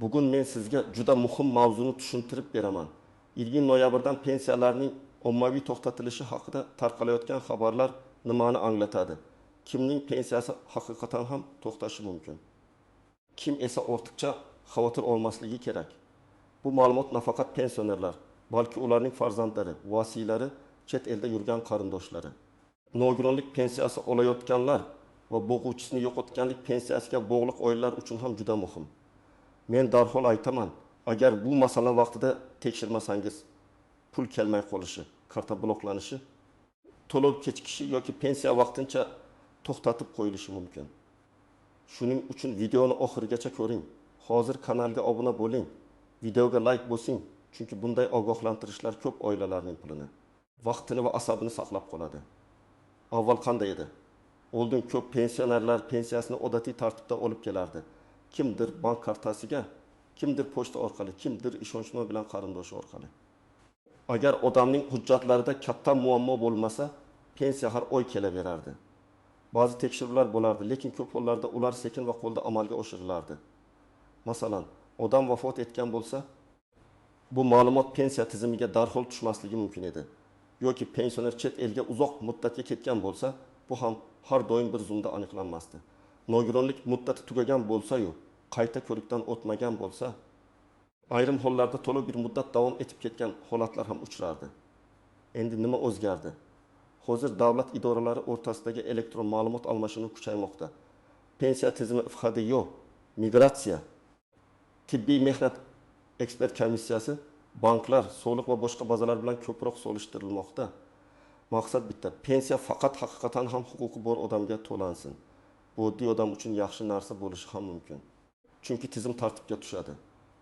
Bugun men sizga juda muhim mavzuni tushuntirib beraman. 2 noyabrdan pensiyalarning ommaviy to'xtatilishi haqida tarqalayotgan xabarlar nimani anglatadi? Kimning pensiyasi haqiqatan ham to'xtashi mumkin? Kim esa ortiqcha xavotir olmasligi kerak? Bu ma'lumot nafaqat pensionerlar, balki ularning farzandlari, vasiylari, chet elda yurgan qarindoshlari, nogironlik pensiyasi olayotganlar va bo'g'uvchisini yo'qotganlik pensiyasiga bog'liq oilalar uchun ham juda muhim. Men darhol aytaman, agar bu masala vaqtida tekshirmasangiz, pul kelmay qolishi, karta bloklanishi, to'lov kechikishi yoki pensiya vaqtincha to'xtatib qo'yilishi mumkin. Shuning uchun videoni oxirigacha ko'ring. Hozir kanalga obuna bo'ling. Videoga like bosing, chunki bunday ogohlantirishlar ko'p oilalarning pulini, vaqtini va asabini saqlab qoladi. Avval qanday edi? Oldin ko'p pensionerlar pensiyasini odatiy tartibda olib kelardi. Kimdir bank kartasiga, kimdir pochta orqali, kimdir ishonchnoma bilan qarindoshi orqali. Agar odamning hujjatlarida katta muammo bo'lmasa, pensiya har oy kelaverardi. Ba'zi tekshiruvlar bo'lardi, lekin ko'p hollarda ular sekin va qo'lda amalga oshirilardi. Masalan, odam vafot etgan bo'lsa, bu ma'lumot pensiya tizimiga darhol tushmasligi mumkin edi. Yoki pensioner chet elga uzoq muddatga ketgan bo'lsa, bu ham har doim bir zumda aniqlanmasdi. Nogironlik muddati tugagan bo'lsa-yu, qayta ko'rikdan o'tmagan bo'lsa, ayrim hollarda to'liq bir muddat davom etib ketgan holatlar ham uchrardi. Endi nima o'zgardi? Hozir davlat idoralari o'rtasidagi elektron ma'lumot almashinuvi kuchaymoqda. Pensiya tizimi FHDYO, migratsiya, tibbiy mehnat ekspert komissiyasi, banklar, soliq va boshqa bazalar bilan ko'proq solishtirilmoqda. Maqsad bitta, pensiya faqat haqiqatan ham huquqi bor odamga to'lansin. Bu oddiy odam uchun yaxshi narsa bo'lishi ham mumkin. Chunki tizim tartibga tushadi.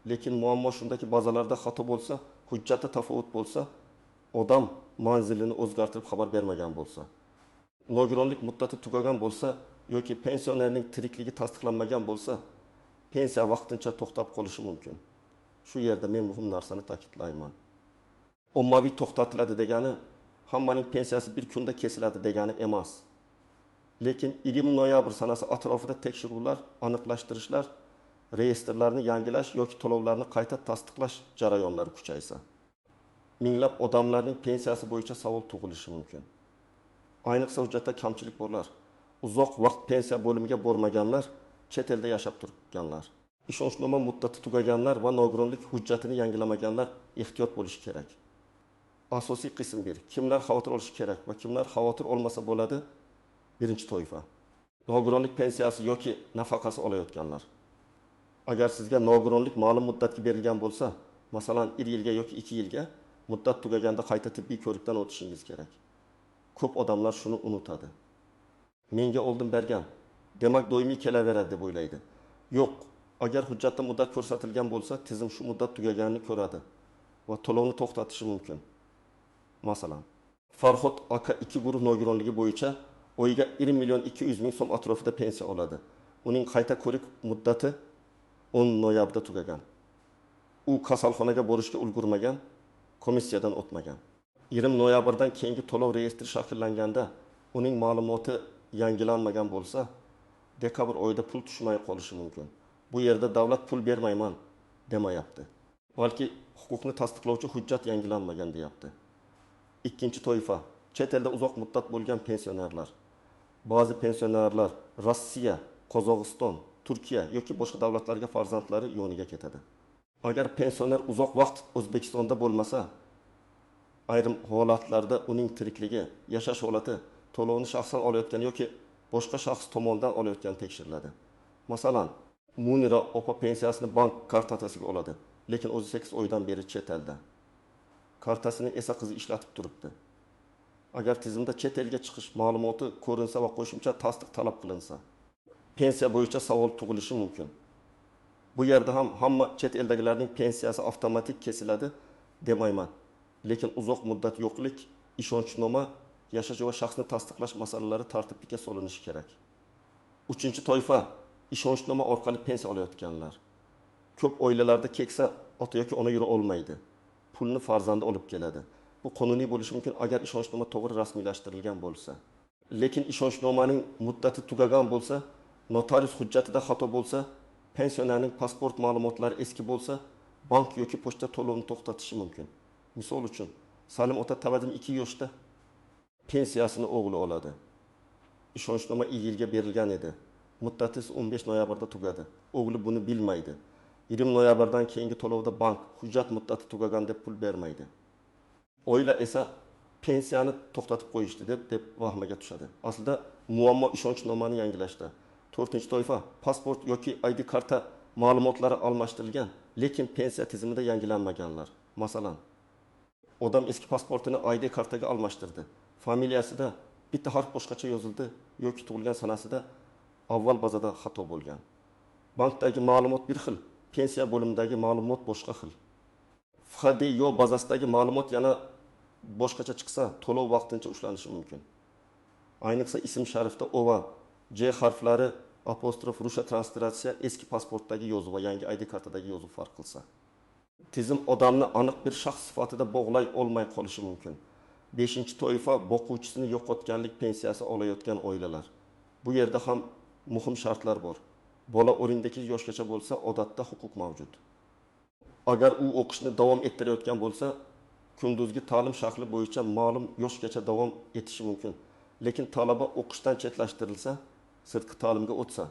Lekin muammo shundaki, bazalarda xato bo'lsa, hujjatda tafovut bo'lsa, odam manzilini o'zgartirib xabar bermagan bo'lsa, nogironlik muddati tugagan bo'lsa yoki pensionerning tirikligi tasdiqlanmagan bo'lsa, pensiya vaqtincha to'xtab qolishi mumkin. Shu yerda men muhim narsani ta'kidlayman. Ommaviy to'xtatiladi degani hammaning pensiyasi bir kunda kesiladi degani emas. Lekin 20 noyabr sanasi atrofida tekshiruvlar, aniqlashtirishlar, reyestrlarni yangilash yoki to'lovlarni qayta tasdiqlash jarayonlari kuchaysa, minglab odamlarning pensiyasi bo'yicha savol tug'ilishi mumkin. Ayniqsa hujjatda kamchilik borlar, uzoq vaqt pensiya bo'limiga bormaganlar, chet elda yashab turganlar, ishonchnoma muddati tugaganlar va nogironlik hujjatini yangilamaganlar ehtiyot bo'lishi kerak. Asosiy qism 1. Kimlar xavotir olishi kerak va kimlar xavotir olmasa bo'ladi? Birinchi toifa. Nogironlik pensiyasi yoki nafaqasi olayotganlar. Agar sizga nogironlik ma'lum muddatga berilgan bo'lsa, masalan 1 yilga yoki 2 yilga, muddat tugaganda qayta tibbiy ko'rikdan o'tishingiz kerak. Ko'p odamlar shuni unutadi. Menga oldin bergan, demak doimiy kelaveradi deb o'ylaydi. Yo'q, agar hujjatda muddat ko'rsatilgan bo'lsa, tizim shu muddat tugaganini ko'radi va to'lovni to'xtatishi mumkin. Masalan, Farhod aka 2 guruh nogironligi bo'yicha oyiga 1.200.000 so'm atrofida pensiya oladi. Uning qayta ko'rik muddati 10 noyabrda tugagan. U kasalxonaga borishga ulgurmagan, komissiyadan o'tmagan. 20 noyabrdan keyingi to'lov reyestri shakllanganda uning ma'lumoti yangilanmagan bo'lsa, dekabr oyida pul tushmay qolishi mumkin. Bu yerda davlat pul bermayman demayapti. Balki huquqni tasdiqlovchi hujjat yangilanmagan deyapti. Ikkinchi toifa, chet elda uzoq muddat bo'lgan pensionerlar. Ba'zi pensionerlar Rossiya, Qozog'iston, Turkiya yoki boshqa davlatlarga farzandlari yoniga ketadi. Agar pensioner uzoq vaqt O'zbekistonda bo'lmasa, ayrim holatlarda uning tirikligi, yashash holati, to'lovni shaxsan olayotgan yoki boshqa shaxs tomonidan olayotgan tekshiriladi. Masalan, Munira opa pensiyasini bank kartasiga oladi, lekin o'zi 8 oydan beri chet elda. Kartasini esa qizi ishlatib turibdi. Agar tizimda chet elga chiqish ma'lumoti ko'rinsa va qo'shimcha tasdiq talab qilinsa, pensiya bo'yicha savol tug'ilishi mumkin. Bu yerda ham hamma chet eldagilarning pensiyasi avtomatik kesiladi demayman. Lekin uzoq muddat yo'qlik, ishonchnoma, yashash va shaxsni tasdiqlash masalalari tartibga solinishi kerak. Uchinchi toifa, ishonchnoma orqali pensiya olayotganlar. Ko'p oilalarda keksa ota yoki ona yura olmaydi. Pulni farzandi olib keladi. Bu qonuniy bo'lishi mumkin agar ishonchnoma to'g'ri rasmiylashtirilgan bo'lsa. Lekin ishonchnomaning muddati tugagan bo'lsa, notarius hujjatida xato bo'lsa, Pensionerning pasport ma'lumotlari eski bo'lsa, bank yoki pochta to'lovini to'xtatishi mumkin. Misol uchun, Salim ota Tavadim 2 yoshda pensiyasini o'g'li oladi. İshonchnom 2 yilga berilgan edi. Muddati 15 noyabrda tugadi. O'g'li buni bilmaydi. 20 noyabrdan keyingi to'lovda bank hujjat muddati tugagan deb pul bermaydi. Oila esa pensiyani to'xtatib qo'yishdi deb vahmaga tushadi. Aslida muammo ishonchnomani yangilashda. 4-toifa pasport yoki ID karta ma'lumotlari almashtirilgan, lekin pensiya tizimida yangilanmaganlar. Masalan, odam eski pasportini ID kartaga almashtirdi. Familiyasida bitta harf boshqacha yozildi yoki tug'ilgan sanasida avval bazada xato bo'lgan. Bankdagi ma'lumot bir xil, pensiya bo'limidagi ma'lumot boshqa xil. FHDYO bazasidagi ma'lumot yana boshqacha chiqsa, to'lov vaqtincha ushlanishi mumkin. Ayniqsa ism sharifda O va J harflari apostrof ruscha transliteratsiya eski pasportdagi yozuv va yangi ID kartadagi yozuv farq qilsa. Tizim odamni aniq bir shaxs sifatida bog'lay olmay qolishi mumkin. 5-toifa boquvchisini yo'qotganlik pensiyasi olayotgan oilalar. Bu yerda ham muhim shartlar bor. Bola 18 yoshgacha bo'lsa, odatda huquq mavjud. Agar u o'qishni davom ettirayotgan bo'lsa, kunduzgi ta'lim shakli bo'yicha ma'lum yoshgacha davom etishi mumkin. Lekin talaba o'qishdan chetlashtirilsa, sirtqi ta'limga o'tsa,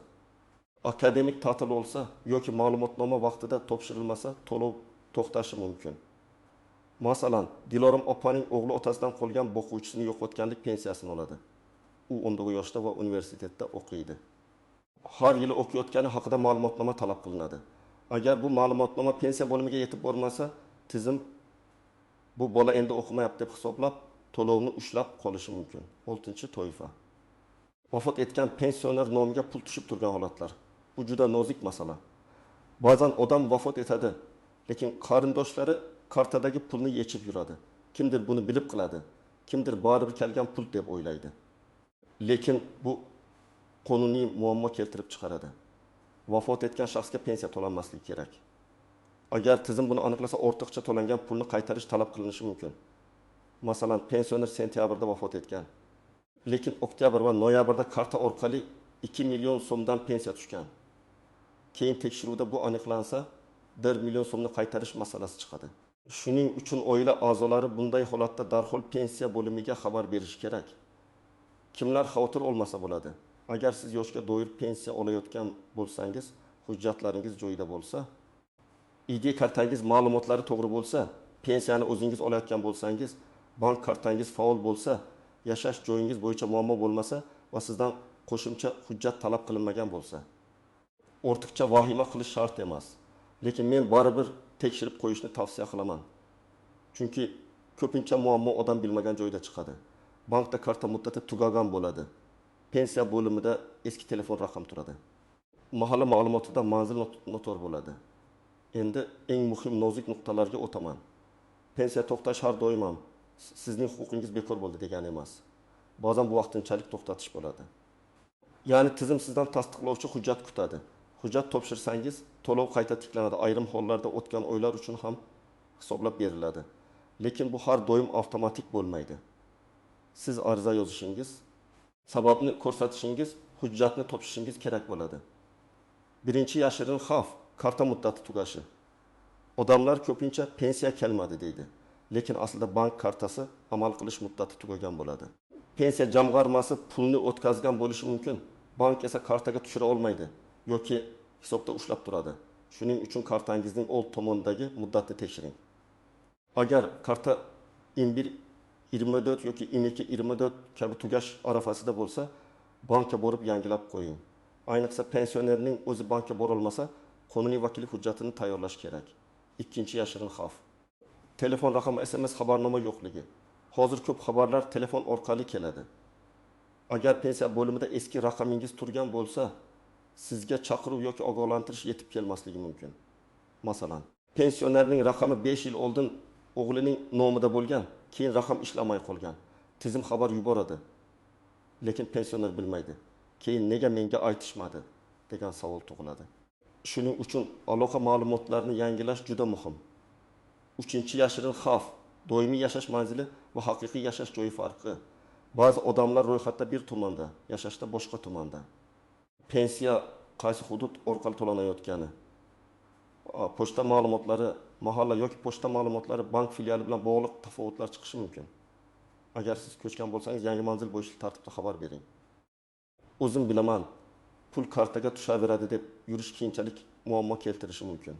akademik ta'til olsa yoki ma'lumotnoma vaqtida topshirilmasa, to'lov to'xtashi mumkin. Masalan, Dilorim opaning o'g'li otasidan qolgan boquvchisini yo'qotganlik pensiyasini oladi. U 19 yoshda va universitetda o'qiydi. Har yili o'qiyotgani haqida ma'lumotnoma talab qilinadi. Agar bu ma'lumotnoma pensiya bo'limiga yetib bormasa, tizim bu bola endi o'qimayapti deb hisoblab, to'lovni ushlab qolishi mumkin. 6-toifa. Vafot etgan pensioner nomiga pul tushib turgan holatlar. Bu juda nozik masala. Ba'zan odam vafot etadi, lekin qarindoshlari kartadagi pulni yechib yuradi. Kimdir buni bilib qiladi, kimdir baribir kelgan pul deb o'ylaydi. Lekin bu qonuniy muammo keltirib chiqaradi. Vafot etgan shaxsga pensiya to'lanmasligi kerak. Agar tizim buni aniqlasa, ortiqcha to'langan pulni qaytarish talab qilinishi mumkin. Masalan, pensioner sentyabrda vafot etgan. Lekin oktyabr va noyabrda karta orqali 2 million so'mdan pensiya tushgan. Keyin tekshiruvda bu aniqlansa, 1 million so'mni qaytarish masalasi chiqadi. Shuning uchun oila a'zolari bunday holatda darhol pensiya bo'limiga xabar berishi kerak. Kimlar xavotir olmasa bo'ladi. Agar siz yoshga doir pensiya olayotgan bo'lsangiz, hujjatlaringiz joyida bo'lsa, ID kartangiz ma'lumotlari to'g'ri bo'lsa, pensiyani o'zingiz olayotgan bo'lsangiz, bank kartangiz faol bo'lsa, yashash joyingiz bo'yicha muammo bo'lmasa va sizdan qo'shimcha hujjat talab qilinmagan bo'lsa, ortiqcha vahima qilish shart emas. Lekin men baribir tekshirib qo'yishni tavsiya qilaman. Chunki ko'pincha muammo odam bilmagan joyda chiqadi. Bankda karta muddati tugagan bo'ladi. Pensiya bo'limida eski telefon raqam turadi. Mahalla ma'lumotida manzil notor bo'ladi. Endi eng muhim nozik nuqtalarga o'taman. Pensiya to'xtash har doim ham sizning huquqingiz bekor bo'ldi degani emas. Ba'zan bu vaqtinchalik to'xtatish bo'ladi. Ya'ni tizim sizdan tasdiqlovchi hujjat kutadi. Hujjat topshirsangiz, to'lov qayta tiklanadi. Ayrim hollarda o'tgan oylar uchun ham hisoblab beriladi. Lekin bu har doim avtomatik bo'lmaydi. Siz ariza yozishingiz, sababni ko'rsatishingiz, hujjatni topshirishingiz kerak bo'ladi. Birinchi yashirin xavf karta muddati tugashi. Odamlar ko'pincha pensiya kelmadi deydi. Lekin aslida bank kartasi amal qilish muddati tugagan bo'ladi. Pensiya jamg'armasi pulni o'tkazgan bo'lishi mumkin. Bank esa kartaga tushira olmaydi yoki hisobda ushlab turadi. Shuning uchun kartangizning old tomonidagi muddatni tekshiring. Agar karta M1 24 yoki M2 24 kabi tugash arafasida bo'lsa, bankka borib yangilab qo'ying. Ayniqsa pensionerning o'zi bankka bora olmasa, qonuniy vakillik hujjatini tayyorlash kerak. Ikkinchi yashirin xavf. Telefon raqami, SMS xabarnoma yo'qligi. Hozir ko'p xabarlar telefon orqali keladi. Agar pensiya bo'limida eski raqamingiz turgan bo'lsa, sizga chaqiruv yoki ogohlantirish yetib kelmasligi mumkin. Masalan, pensionerning raqami 5 yil oldin o'g'lining nomida bo'lgan, keyin raqam ishlamay qolgan. Tizim xabar yuboradi. Lekin pensioner bilmaydi. Keyin nega menga aytishmadi degan savol tug'iladi. Shuning uchun aloqa ma'lumotlarini yangilash juda muhim. 3-yashirin xavf, doimiy yashash manzili va haqiqiy yashash joyi farqi. Ba'zi odamlar ro'yxatda bir tumanda, yashashda boshqa tumanda. Pensiya qaysi hudud orqali to'lanayotgani, pochta ma'lumotlari, mahalla yoki pochta ma'lumotlari bank filiali bilan bog'liq tafovutlar chiqishi mumkin. Agar siz ko'chgan bo'lsangiz, yangi manzil bo'yicha tartibda xabar bering. O'zim bilaman, pul kartaga tushaveradi deb yurish keyinchalik muammo keltirishi mumkin.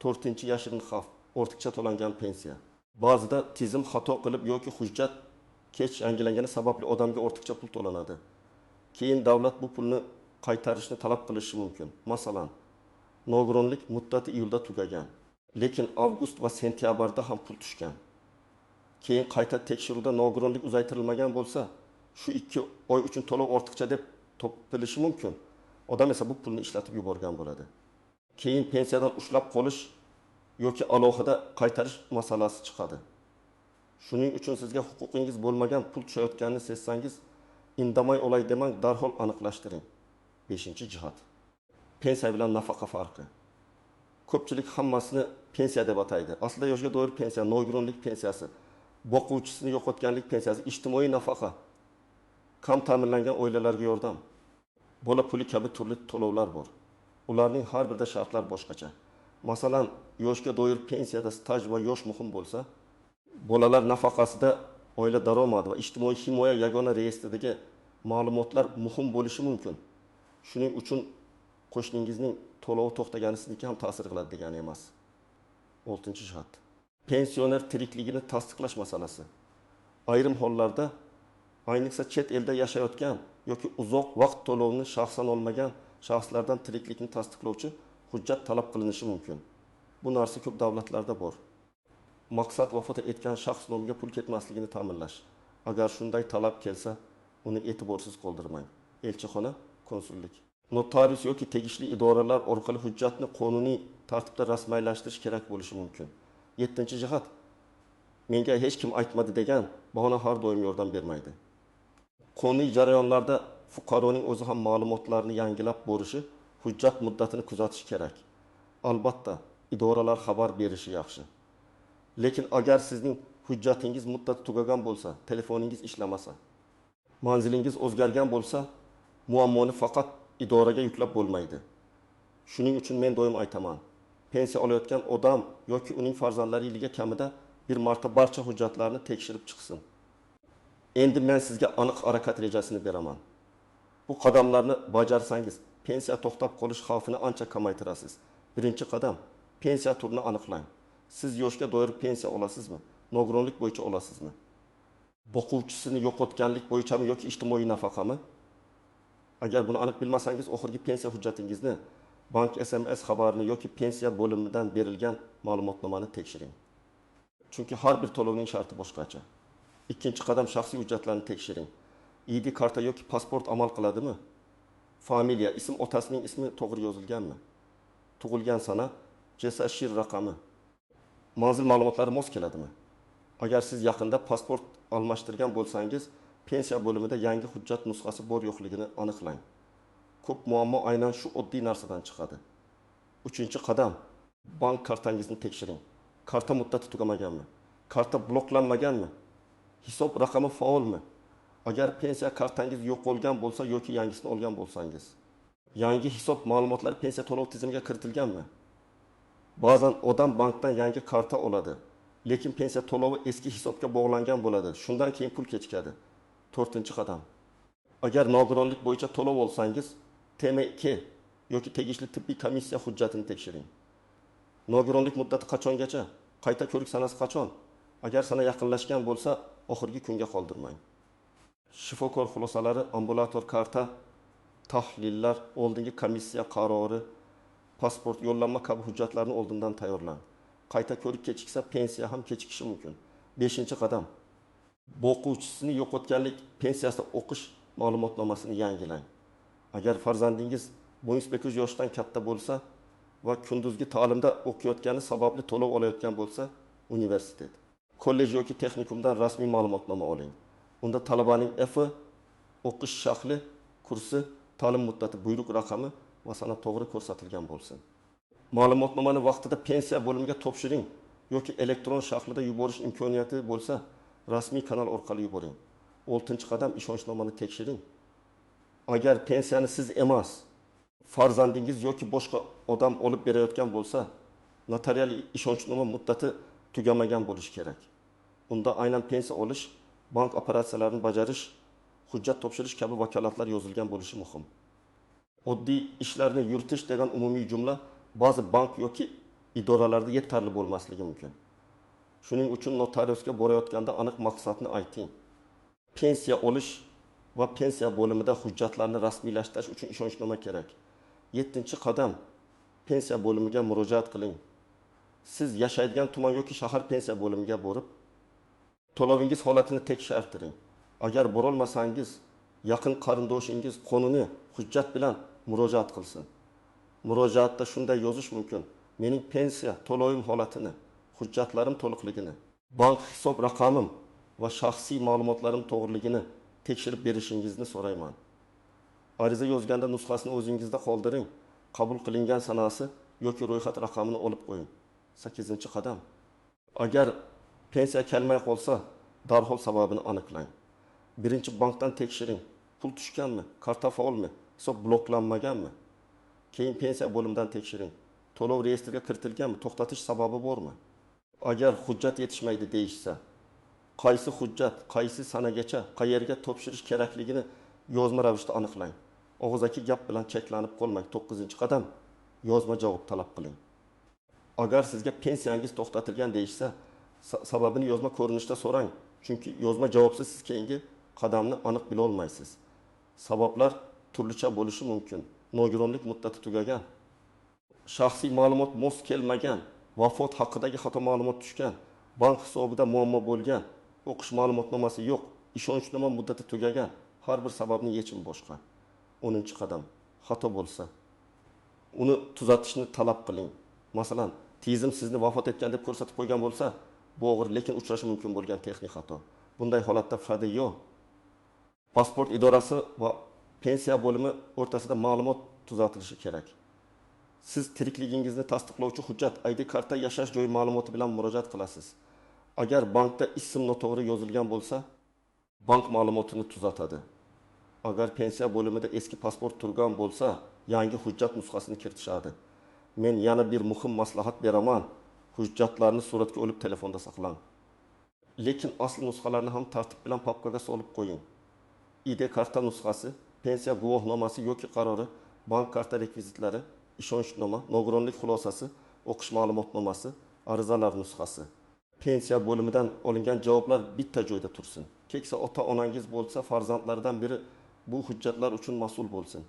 4-yashirin xavf, ortiqcha to'langan pensiya. Ba'zida tizim xato qilib yoki hujjat kech yangilangani sababli odamga ortiqcha pul to'lanadi. Keyin davlat bu pulni qaytarishni talab qilishi mumkin. Masalan, nogironlik muddati iyulda tugagan, lekin avgust va sentyabrda ham pul tushgan. Keyin qayta tekshiruvda nogironlik uzaytirilmagan bo'lsa, shu 2 oy uchun to'lov ortiqcha deb topilishi mumkin. Odam esa bu pulni ishlatib yuborgan bo'ladi. Keyin pensiyadan ushlab qolish yoki alohida qaytarish masalasi chiqadi. Shuning uchun sizga huquqingiz bo'lmagan pul tushayotganini sezsangiz, indamay olay demang, darhol aniqlashtiring. 5-jihat. Pensiya bilan nafaqa farqi. Ko'pchilik hammasini pensiya deb ataydi. Aslida yoshga doir pensiya, nogironlik pensiyasi, boquvchisini yo'qotganlik pensiyasi, ijtimoiy nafaqa, kam ta'minlangan oilalarga yordam, bola puli kabi turli to'lovlar bor. Ularning har birida shartlar boshqacha. Masalan, yoshga doir pensiyada staj va yosh muhim bo'lsa, bolalar nafaqasida oila daromadi va ijtimoiy himoya yagona reyestridagi ma'lumotlar muhim bo'lishi mumkin. Shuning uchun qo'shningizning to'lovi to'xtagani sizga ham ta'sir qiladi degani emas. 6-jihat. Pensioner tirikligini tasdiqlash masalasi. Ayrim hollarda, ayniqsa chet elda yashayotgan yoki uzoq vaqt to'lovini shaxsan olmagan shaxslardan tiriklikni tasdiqlovchi hujjat talab qilinishi mumkin. Bu narsa ko'p davlatlarda bor. Maqsad vafot etgan shaxs nomiga pul ketmasligini ta'minlash. Agar shunday talab kelsa, uni e'tiborsiz qoldirmang. Elchixona, konsullik, notarius yoki tegishli idoralar orqali hujjatni qonuniy tartibda rasmiylashtirish kerak bo'lishi mumkin. 7-jihat. Menga hech kim aytmadi degan bahona har doim yordam bermaydi. Qonuniy jarayonlarda fuqaroning o'zi ham ma'lumotlarni yangilab borishi, hujjat muddatini kuzatish kerak. Albatta, idoralar xabar berishi yaxshi. Lekin agar sizning hujjatingiz muddati tugagan bo'lsa, telefoningiz ishlamasa, manzilingiz o'zgargan bo'lsa, muammoni faqat idoraga yuklab bo'lmaydi. Shuning uchun men doim aytaman, pensiya olayotgan odam yoki uning farzandlari yiliga kamida bir marta barcha hujjatlarni tekshirib chiqsin. Endi men sizga aniq harakat rejasini beraman. Bu qadamlarni bajarsangiz, pensiya to'xtab qolish xavfini ancha kamaytirasiz. Birinchi qadam, pensiya turini aniqlang. Siz yoshga doir pensiya olasizmi? Nogironlik bo'yicha olasizmi? Boquvchisini yo'qotganlik bo'yichami yoki ijtimoiy nafaqami? Agar buni aniq bilmasangiz, oxirgi pensiya hujjatingizni, bank SMS xabarini yoki pensiya bo'limidan berilgan ma'lumotnomani tekshiring. Chunki har bir to'lovning sharti boshqacha. Ikkinchi qadam, shaxsiy hujjatlarni tekshiring. ID karta yoki pasport amal qiladimi? Familiya, ism, otasining ismi to'g'ri yozilganmi? Tug'ilgan sana, JSSHIR raqami, manzil ma'lumotlari mos keladimi? Agar siz yaqinda pasport almashtirgan bo'lsangiz, pensiya bo'limida yangi hujjat nusxasi bor yo'qligini aniqlang. Ko'p muammo aynan shu oddiy narsadan chiqadi. 3-qadam, bank kartangizni tekshiring. Karta muddati tugamaganmi? Karta bloklanmaganmi? Hisob raqami faolmi? Agar pensiya kartangiz yo'qolgan bo'lsa yoki yangisini olgan bo'lsangiz, yangi hisob ma'lumotlari pensiya to'lov tizimiga kiritilganmi? Ba'zan odam bankdan yangi karta oladi, lekin pensiya to'lovi eski hisobga bog'langan bo'ladi. Shundan keyin pul kechikadi. 4-qadam. Agar nogironlik bo'yicha to'lov olsangiz, TM2 yoki tegishli tibbiy komissiya hujjatini tekshiring. Nogironlik muddati qachongacha? Qayta ko'rik sanasi qachon? Agar sana yaqinlashgan bo'lsa, oxirgi kunga qoldirmang. Shifokor xulosalari, ambulator karta, tahlillar, oldingi komissiya qarori, pasport, yo'llanma kabi hujjatlarni oldindan tayyorlang. Qayta ko'rik kechiksa, pensiya ham kechikishi mumkin. 5-qadam. Boquvchisini yo'qotganlik pensiyasida o'qish ma'lumotnomasini yangilang. Agar farzandingiz 18 yoshdan katta bo'lsa va kunduzgi ta'limda o'qiyotgani sababli to'lov olayotgan bo'lsa, universitet, kollej yoki texnikumdan rasmiy ma'lumotnoma oling. Unda talabaning F, o'qish shakli, kursi, ta'lim muddati, buyruq raqami va sana to'g'ri ko'rsatilgan bo'lsin. Ma'lumotnomani vaqtida pensiya bo'limiga topshiring yoki elektron shaklida yuborish imkoniyati bo'lsa, rasmiy kanal orqali yuboring. 6-qadam, ishonchnomani tekshiring. Agar pensiyani siz emas, farzandingiz yoki boshqa odam olib berayotgan bo'lsa, notarial ishonchnoma muddati tugamagan bo'lishi kerak. Unda aynan pensiya olish, bank operatsiyalarini bajarish, hujjat topshirish kabi vakolatlar yozilgan bo'lishi muhim. Oddiy ishlarni yuritish degan umumiy jumla ba'zi bank yoki idoralarda yetarli bo'lmasligi mumkin. Shuning uchun notariusga borayotganda aniq maqsadni ayting. Pensiya olish va pensiya bo'limida hujjatlarni rasmiylashtirish uchun ishonchnoma kerak. 7-qadam pensiya bo'limiga murojaat qiling. Siz yashaydigan tuman yoki shahar pensiya bo'limiga borib, to'lovingiz holatini tekshirtiring. Agar borolmasangiz, yaqin qarindoshingiz qonuniy hujjat bilan murojaat qilsin. Murojaatda shunday yozish mumkin: mening pensiya to'lovim holatini, hujjatlarim to'liqligini, bank hisob raqamim va shaxsiy ma'lumotlarim to'g'riligini tekshirib berishingizni so'rayman. Ariza yozganda nusxasini o'zingizda qoldiring. Qabul qilingan sanasi yoki ro'yxat raqamini olib qo'ying. 8-qadam. Agar pensiya kelmay qolsa, darhol sababini aniqlang. Birinchi bankdan tekshiring. Pul tushganmi? Karta faolmi? Hisob bloklanmaganmi? Keyin pensiya bo'limidan tekshiring. To'lov reyestriga kiritilganmi? To'xtatish sababi bormi? Agar hujjat yetishmaydi deyishsa, qaysi hujjat, qaysi sanagacha, qayerga topshirish kerakligini yozma ravishda aniqlang. Og'zaki gap bilan cheklanib qolmang. 9-qadam. Yozma javob talab qiling. Agar sizga pensiyangiz to'xtatilgan deyishsa, sababini yozma ko'rinishda so'rang. Chunki yozma javobsiz siz keyingi qadamni aniq bila olmaysiz. Sabablar turlicha bo'lishi mumkin. Nogironlik muddati tugagan, shaxsiy ma'lumot mos kelmagan, vafot haqidagi xato ma'lumot tushgan, bank hisobida muammo bo'lgan, o'qish ma'lumotnomasi yo'q, ishonchnoma muddati tugagan. Har bir sababning yechimi boshqa. 10-qadam. Xato bo'lsa, uni tuzatishni talab qiling. Masalan, tizim sizni vafot etgan deb ko'rsatib qo'ygan bo'lsa, bu og'ir lekin uchrashi mumkin bo'lgan texnik xato. Bunday holatda FADIO, pasport idorasi va pensiya bo'limi o'rtasida ma'lumot tuzatilishi kerak. Siz tirikligingizni tasdiqlovchi hujjat, ID karta, yashash joyi ma'lumoti bilan murojaat qilasiz. Agar bankda ism noto'g'ri yozilgan bo'lsa, bank ma'lumotini tuzatadi. Agar pensiya bo'limida eski pasport turgan bo'lsa, yangi hujjat nusxasini kiritishadi. Men yana bir muhim maslahat beraman. Hujjatlarni suratga olib telefonda saqlang. Lekin asl nusxalarni ham tartib bilan papkaga solib qo'ying. ID karta nusxasi, pensiya guvohnomasi yoki qarori, bank karta rekvizitlari, ishonchnoma, nogironlik xulosasi, o'qish ma'lumotnomasi, arizalar nusxasi. Pensiya bo'limidan olingan javoblar bitta joyda tursin. Keksa ota-onangiz bo'lsa, farzandlaridan biri bu hujjatlar uchun mas'ul bo'lsin.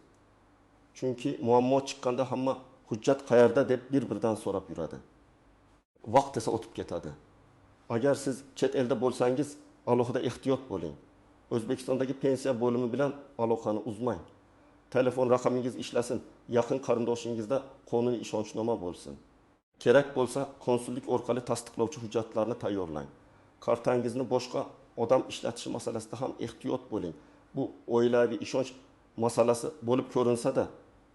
Chunki muammo chiqqanda hamma hujjat qayerda deb bir-biridan so'rab yuradi. Vaqt esa o'tib ketadi. Agar siz chet elda bo'lsangiz, alohida ehtiyot bo'ling. O'zbekistondagi pensiya bo'limi bilan aloqani uzmang. Telefon raqamingiz ishlasin, yaqin qarindoshingizda qonuniy ishonchnoma bo'lsin. Kerak bo'lsa, konsullik orqali tasdiqlovchi hujjatlarni tayyorlang. Kartangizni boshqa odam ishlatishi masalasida ham ehtiyot bo'ling. Bu oilaviy ishonch masalasi bo'lib ko'rinsa-da,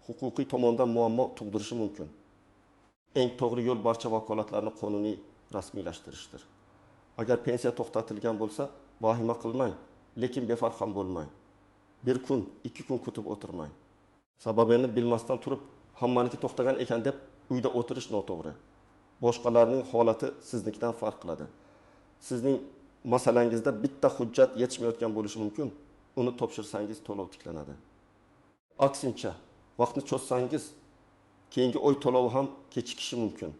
huquqiy tomondan muammo tug'dirishi mumkin. Eng to'g'ri yo'l barcha vakolatlarni qonuniy rasmiylashtirishdir. Agar pensiya to'xtatilgan bo'lsa, vahima qilmang, lekin befarq ham bo'lmang. 1 kun, 2 kun kutib o'tirmang. Sababini bilmasdan turib, hammaniki to'xtagan ekan deb uyda o'tirish noto'g'ri. Boshqalarning holati siznikidan farq qiladi. Sizning masalangizda bitta hujjat yetishmayotgan bo'lishi mumkin. Uni topshirsangiz to'lov tiklanadi. Aksincha, vaqtni cho'zsangiz, keyingi oy to'lovi ham kechikishi mumkin.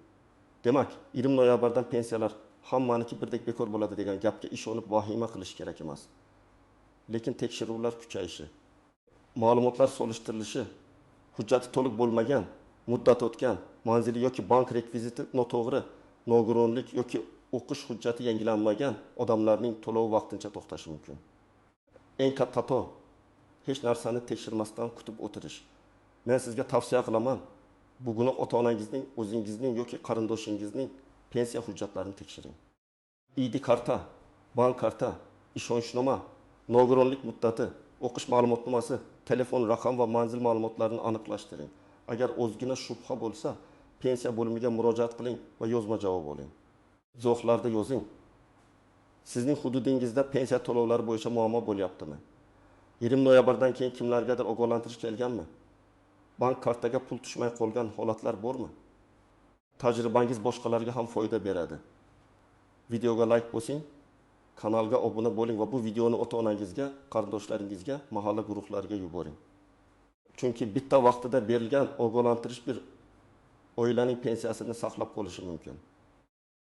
Demak, 20 noyabrdan pensiyalar hammaniki birdek bekor bo'ladi degan gapga ishonib vahima qilish kerak emas. Lekin tekshiruvlar kuchayishi, ma'lumotlar solishtirilishi, hujjati to'liq bo'lmagan, muddat o'tgan, manzili yoki bank rekviziti noto'g'ri, nogironlik yoki o'qish hujjati yangilanmagan odamlarning to'lovi vaqtincha to'xtashi mumkin. Eng katta xato hech narsani tekshirmasdan kutib o'tirish. Men sizga tavsiya qilaman, bugun ota-onangizning, o'zingizning yoki qarindoshingizning pensiya hujjatlarini tekshiring. ID karta, bank karta, ishonchnoma, nogironlik muddati, o'qish ma'lumotnomasi, telefon raqam va manzil ma'lumotlarini aniqlashtiring. Agar o'zgina shubha bo'lsa, pensiya bo'limiga murojaat qiling va yozma javob oling. Izohlarda yozing. Sizning hududingizda pensiya to'lovlari bo'yicha muammo bo'lyaptimi? 20 noyabrdan keyin kimlargadir ogohlantirish kelganmi? bank kartaga pul tushmay qolgan holatlar bormi? Tajribangiz boshqalarga ham foyda beradi. Videoga like bosing, kanalga obuna bo'ling va bu videoni ota-onangizga, qarindoshlaringizga, mahalla guruhlariga yuboring. Chunki bitta vaqtida berilgan ogohlantirish bir oilaning pensiyasini saqlab qolishi mumkin.